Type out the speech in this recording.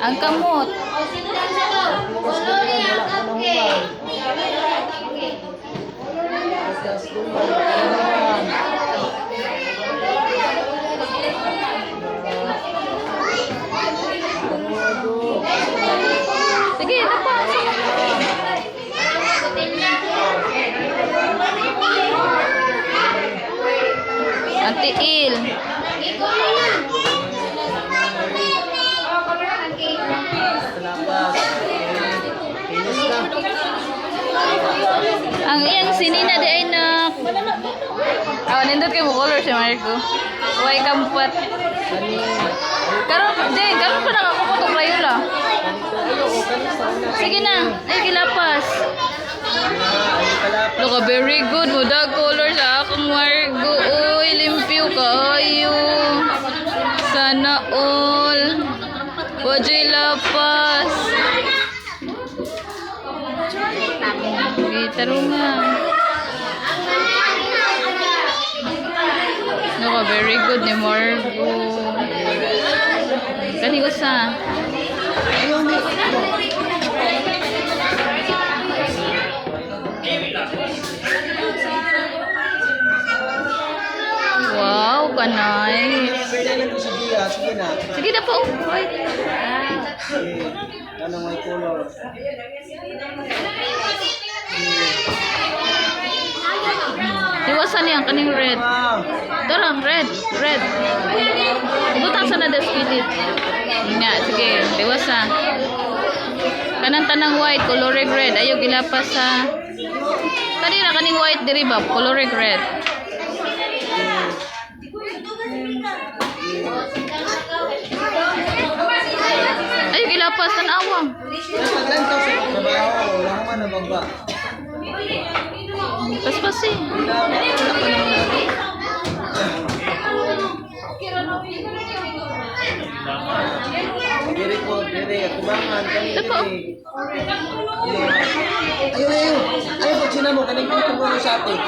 Ang kamot. Sige, tapos. Antiil. Ang iyang sinina di ay nak. Nindot kay mo color si Marco. Huwag kampat. Karon pa nakakupotong Rayola. Sige na, ay kilapas. Look, very good. Mudag color sa akong Marco. Uy, limpyo kayo. Sana all. Wajay lapas. Tarungan. No, very good ni Margo. Kani usa. Wow, kanay. Sige na po. Ano may color? Iwasan niya kaning red. Darang red. Butasan na das kilit. Nga, sige, iwasan. Kanang tanang white, coloring red. Ayaw gilapas sa kanina kaning white diri ba, coloring red. Ayaw gilapas tan awang. Pas-pas eh. Diri ko, kumangan kami. Ito po. Ayaw, pag sinamo, kanang dito mo sa atin.